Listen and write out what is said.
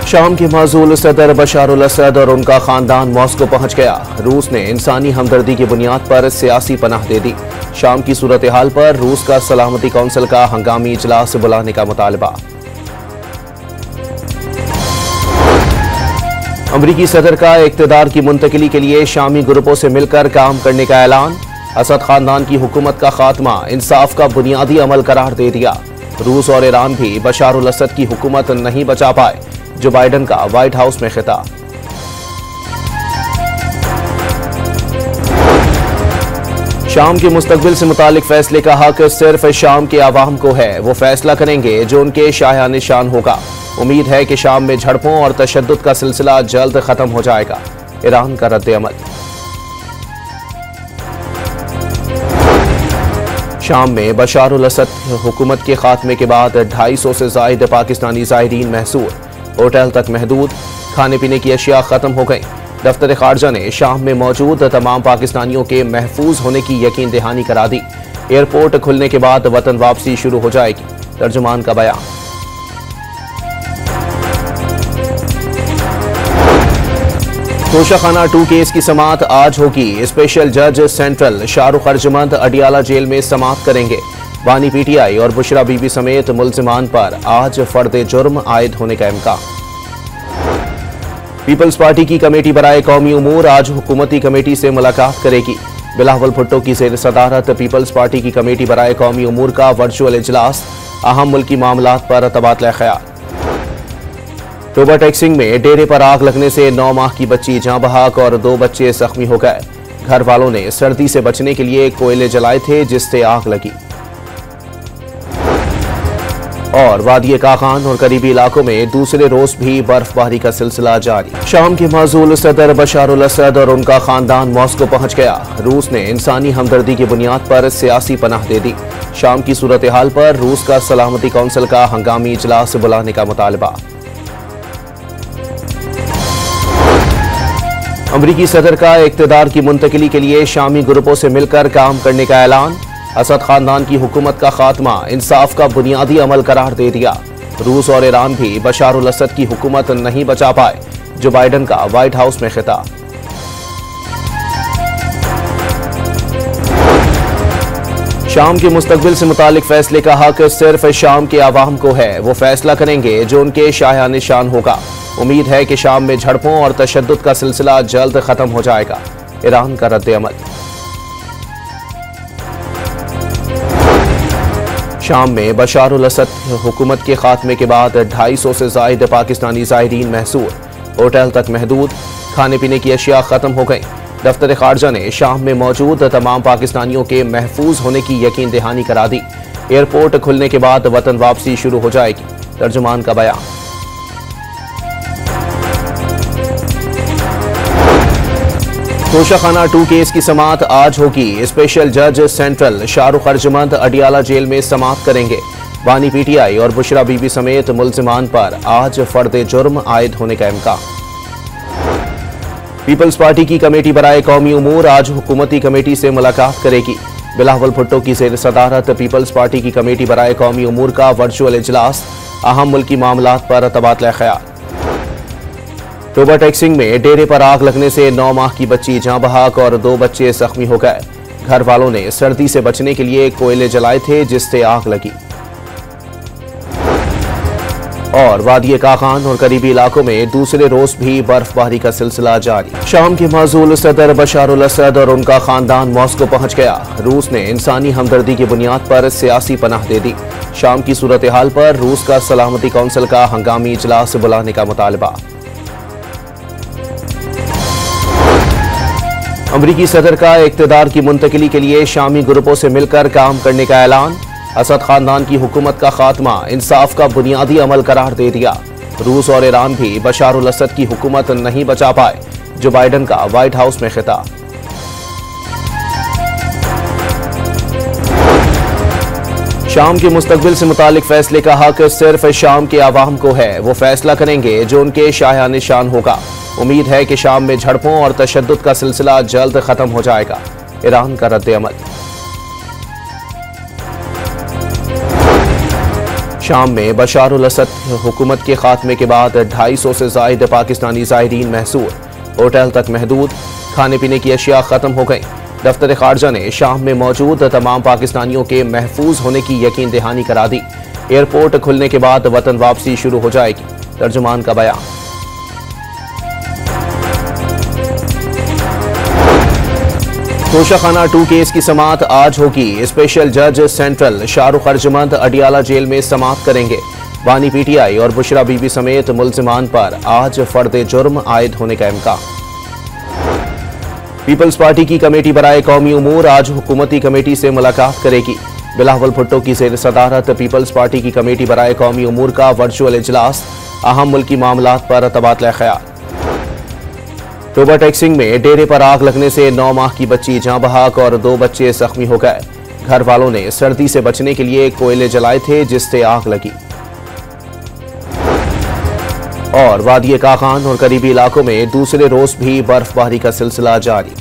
शाम के माज़ूल सदर बशार अल असद और उनका खानदान मॉस्को पहुंच गया। रूस ने इंसानी हमदर्दी की बुनियाद पर सियासी पनाह दे दी। शाम की सूरत हाल पर रूस का सलामती कौंसिल का हंगामी इजलास बुलाने का मुतालबा। अमरीकी सदर का इक़्तिदार की मुंतकिली के लिए शामी ग्रुपों से मिलकर काम करने का ऐलान। असद खानदान की हुकूमत का खात्मा इंसाफ का बुनियादी अमल करार दे दिया। रूस और ईरान भी बशार अल असद की हुकूमत नहीं बचा पाए। जो बाइडन का व्हाइट हाउस में खिताब। शाम के मुस्तकबिल से मुतालिक फैसले का हक सिर्फ शाम के अवाम को है। वो फैसला करेंगे जो उनके शायान शान होगा। उम्मीद है कि शाम में झड़पों और तशद्दुद का सिलसिला जल्द खत्म हो जाएगा। ईरान का रद्द अमल। शाम में बशार अल असद हुकूमत के खात्मे के बाद 250 से जायद पाकिस्तानी ज़ायरीन महसूर। होटल तक महदूद, खाने पीने की अशिया खत्म हो गई। दफ्तर खारजा ने शाम में मौजूद तमाम पाकिस्तानियों के महफूज होने की यकीन दहानी करा दी। एयरपोर्ट खुलने के बाद वतन वापसी शुरू हो जाएगी। तर्जुमान का बयान। तोशाखाना 2 केस की समाअत आज होगी। स्पेशल जज सेंट्रल शाहरुख अर्जमंद अडियाला जेल में समाअत करेंगे। बानी पीटीआई और बुशरा बीबी समेत मुल्जिमान पर आज फर्द जुर्म आयद होने का इम्कान। पीपल्स पार्टी की कमेटी बराए कौमी उमूर आज हुकूमती कमेटी से मुलाकात करेगी। बिलावल भुट्टो की ज़ेर सदारत पीपल्स पार्टी की कमेटी बराए कौमी उमूर का वर्चुअल इजलास। अहम मुल्की मामलात पर तबादला ख्याल। टोबा टैक्सिंग में डेरे पर आग लगने से 9 माह की बच्ची जाँ बहक और 2 बच्चे जख्मी हो गए। घर वालों ने सर्दी से बचने के लिए कोयले जलाए थे जिससे आग लगी। और वादी काखान और करीबी इलाकों में दूसरे रोज भी बर्फबारी का सिलसिला जारी। शाम के माज़ूल सदर बशार अल असद और उनका खानदान मॉस्को पहुंच गया। रूस ने इंसानी हमदर्दी की बुनियाद पर सियासी पनाह दे दी। शाम की सूरत हाल पर रूस का सलामती कौंसिल का हंगामी इजलास बुलाने का मुतालबा। अमरीकी सदर का इक़्तिदार की मुंतकिली के लिए शामी ग्रुपों से मिलकर काम करने का ऐलान। असद खानदान की हुकूमत का खात्मा इंसाफ का बुनियादी अमल करार दे दिया। रूस और ईरान भी बशार अल असद की हुकूमत नहीं बचा पाए। जो बाइडन का व्हाइट हाउस में खिताब। शाम के मुस्तकबिल से मुतालिक फैसले का हक सिर्फ शाम के अवाम को है। वो फैसला करेंगे जो उनके शायान शान होगा। उम्मीद है कि शाम में झड़पों और तशद्दुद का सिलसिला जल्द खत्म हो जाएगा। ईरान का रद्द अमल। शाम में बशार अल असद हुकूमत के खात्मे के बाद 250 से जायद पाकिस्तानी ज़ायरीन महसूर। होटल तक महदूद, खाने पीने की अशिया खत्म हो गई। दफ्तर खारजा ने शाम में मौजूद तमाम पाकिस्तानियों के महफूज होने की यकीन दहानी करा दी। एयरपोर्ट खुलने के बाद वतन वापसी शुरू हो जाएगी। तर्जुमान का बयान। तोशाखाना 2 केस की समाअत आज होगी। स्पेशल जज सेंट्रल शाहरुख अर्जमंद अडियाला जेल में समाअत करेंगे। बानी पीटीआई और बुशरा बीबी समेत मुल्जिमान पर आज फर्द जुर्म आयद होने का इम्कान। पीपल्स पार्टी की कमेटी बराए कौमी उमूर आज हुकूमती कमेटी से मुलाकात करेगी। बिलावल भुट्टो की ज़ेर सदारत पीपल्स पार्टी की कमेटी बराए कौमी उमूर का वर्चुअल इजलास। अहम मुल्की मामलात पर तबादला ख्याल। टोबा टैक्सिंग में डेरे पर आग लगने से 9 माह की बच्ची जाँ बहक और 2 बच्चे जख्मी हो गए। घर वालों ने सर्दी से बचने के लिए कोयले जलाए थे जिससे आग लगी। और वादी काखान और करीबी इलाकों में दूसरे रोज भी बर्फबारी का सिलसिला जारी। शाम के माज़ूल सदर बशार अल असद और उनका खानदान मॉस्को पहुंच गया। रूस ने इंसानी हमदर्दी की बुनियाद पर सियासी पनाह दे दी। शाम की सूरत हाल पर रूस का सलामती कौंसिल का हंगामी इजलास बुलाने का मुतालबा। अमरीकी सदर का इक़्तिदार की मुंतकिली के लिए शामी ग्रुपों से मिलकर काम करने का ऐलान। असद खानदान की हुकूमत का खात्मा इंसाफ का बुनियादी अमल करार दे दिया। रूस और ईरान भी बशार अल असद की हुकूमत नहीं बचा पाए। जो बाइडन का व्हाइट हाउस में खिताब। शाम के मुस्तकबिल से मुतालिक फैसले का हक सिर्फ शाम के अवाम को है। वो फैसला करेंगे जो उनके शायान शान होगा। उम्मीद है कि शाम में झड़पों और तशद्दुद का सिलसिला जल्द खत्म हो जाएगा। ईरान का रद्द अमल। शाम में बशारुल असद हुकूमत के खात्मे के बाद 250 से जायद पाकिस्तानी ज़ायरीन महसूर, होटल तक महदूद, खाने पीने की अशिया ख़त्म हो गई। दफ्तर खारजा ने शाम में मौजूद तमाम पाकिस्तानियों के महफूज होने की यकीन दहानी करा दी। एयरपोर्ट खुलने के बाद वतन वापसी शुरू हो जाएगी। तर्जुमान का बयान। तोशाखाना 2 केस की समाअत आज होगी। स्पेशल जज सेंट्रल शाहरुख अर्जमंद अडियाला जेल में समाअत करेंगे। बानी पीटीआई और बुशरा बीबी समेत मुल्जिमान पर आज फर्द जुर्म आयद होने का इम्कान। पीपल्स पार्टी की कमेटी बराए कौमी उमूर आज हुकूमती कमेटी से मुलाकात करेगी। बिलावल भुट्टो की ज़ेर सदारत पीपल्स पार्टी की कमेटी बराए कौमी उमूर का वर्चुअल इजलास, अहम मुल्की मामलात पर तबादला ख्याल। टोबा टैक्सिंग में डेरे पर आग लगने से 9 माह की बच्ची जाँ बहक और 2 बच्चे जख्मी हो गए। घर वालों ने सर्दी से बचने के लिए कोयले जलाए थे, जिससे आग लगी। और वादिये काखान और करीबी इलाकों में दूसरे रोज भी बर्फबारी का सिलसिला जारी।